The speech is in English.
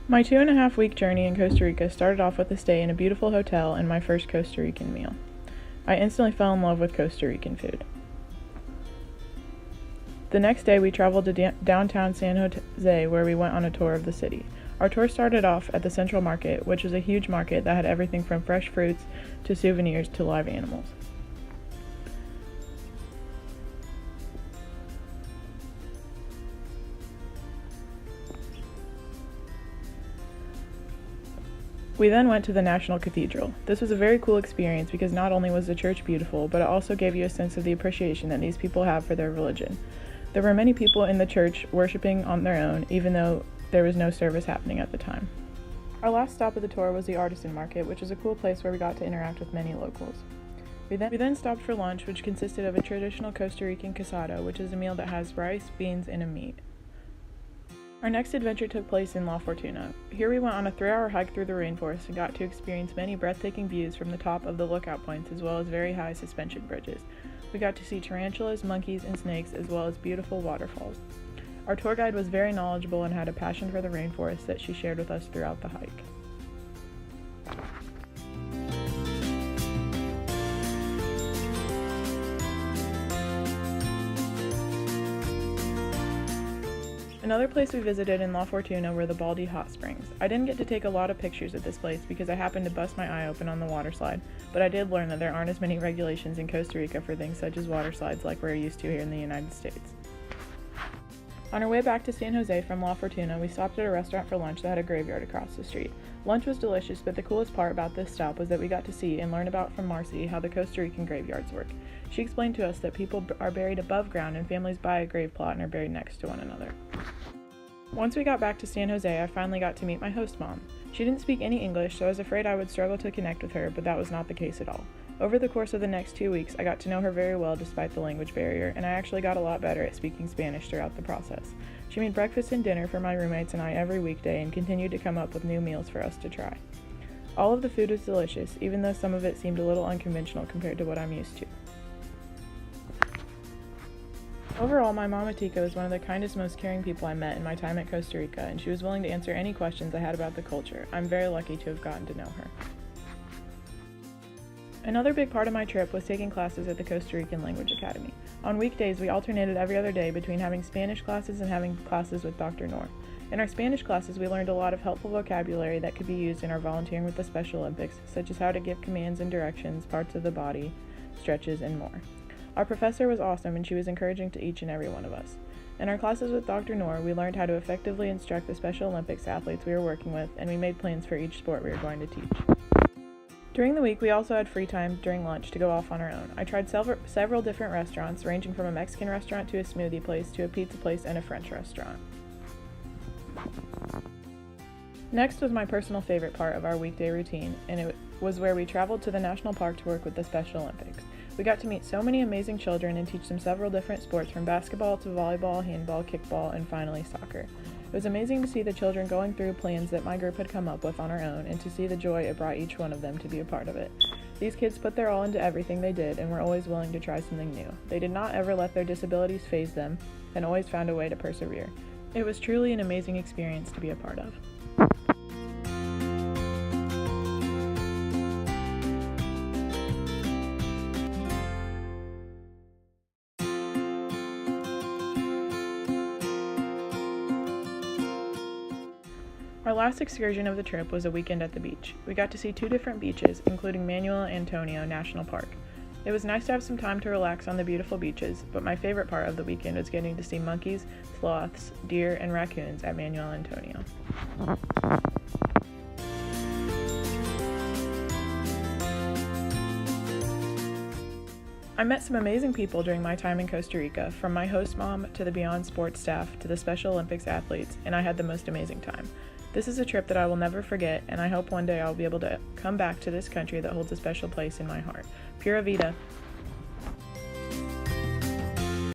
My 2.5 week journey in Costa Rica started off with a stay in a beautiful hotel and my first Costa Rican meal. I instantly fell in love with Costa Rican food. The next day we traveled to downtown San Jose, where we went on a tour of the city. Our tour started off at the Central Market, which was a huge market that had everything from fresh fruits to souvenirs to live animals. We then went to the National Cathedral. This was a very cool experience because not only was the church beautiful, but it also gave you a sense of the appreciation that these people have for their religion. There were many people in the church worshiping on their own, even though there was no service happening at the time. Our last stop of the tour was the Artisan Market, which is a cool place where we got to interact with many locals. We then stopped for lunch, which consisted of a traditional Costa Rican casado, which is a meal that has rice, beans, and a meat. Our next adventure took place in La Fortuna. Here we went on a 3-hour hike through the rainforest and got to experience many breathtaking views from the top of the lookout points, as well as very high suspension bridges. We got to see tarantulas, monkeys, and snakes, as well as beautiful waterfalls. Our tour guide was very knowledgeable and had a passion for the rainforest that she shared with us throughout the hike. Another place we visited in La Fortuna were the Baldy Hot Springs. I didn't get to take a lot of pictures at this place because I happened to bust my eye open on the water slide, but I did learn that there aren't as many regulations in Costa Rica for things such as water slides like we're used to here in the United States. On our way back to San Jose from La Fortuna, we stopped at a restaurant for lunch that had a graveyard across the street. Lunch was delicious, but the coolest part about this stop was that we got to see and learn about from Marcy how the Costa Rican graveyards work. She explained to us that people are buried above ground and families buy a grave plot and are buried next to one another. Once we got back to San Jose, I finally got to meet my host mom. She didn't speak any English, so I was afraid I would struggle to connect with her, but that was not the case at all. Over the course of the next 2 weeks, I got to know her very well despite the language barrier, and I actually got a lot better at speaking Spanish throughout the process. She made breakfast and dinner for my roommates and I every weekday and continued to come up with new meals for us to try. All of the food was delicious, even though some of it seemed a little unconventional compared to what I'm used to. Overall, my mama Tika was one of the kindest, most caring people I met in my time at Costa Rica, and she was willing to answer any questions I had about the culture. I'm very lucky to have gotten to know her. Another big part of my trip was taking classes at the Costa Rican Language Academy. On weekdays, we alternated every other day between having Spanish classes and having classes with Dr. Noor. In our Spanish classes, we learned a lot of helpful vocabulary that could be used in our volunteering with the Special Olympics, such as how to give commands and directions, parts of the body, stretches, and more. Our professor was awesome and she was encouraging to each and every one of us. In our classes with Dr. Noor, we learned how to effectively instruct the Special Olympics athletes we were working with, and we made plans for each sport we were going to teach. During the week, we also had free time during lunch to go off on our own. I tried several different restaurants, ranging from a Mexican restaurant to a smoothie place to a pizza place and a French restaurant. Next was my personal favorite part of our weekday routine, and it was where we traveled to the national park to work with the Special Olympics. We got to meet so many amazing children and teach them several different sports, from basketball to volleyball, handball, kickball, and finally soccer. It was amazing to see the children going through plans that my group had come up with on our own, and to see the joy it brought each one of them to be a part of it. These kids put their all into everything they did and were always willing to try something new. They did not ever let their disabilities faze them and always found a way to persevere. It was truly an amazing experience to be a part of. Our last excursion of the trip was a weekend at the beach. We got to see 2 different beaches, including Manuel Antonio National Park. It was nice to have some time to relax on the beautiful beaches, but my favorite part of the weekend was getting to see monkeys, sloths, deer, and raccoons at Manuel Antonio. I met some amazing people during my time in Costa Rica, from my host mom to the Beyond Sports staff to the Special Olympics athletes, and I had the most amazing time. This is a trip that I will never forget, and I hope one day I'll be able to come back to this country that holds a special place in my heart. Pura Vida,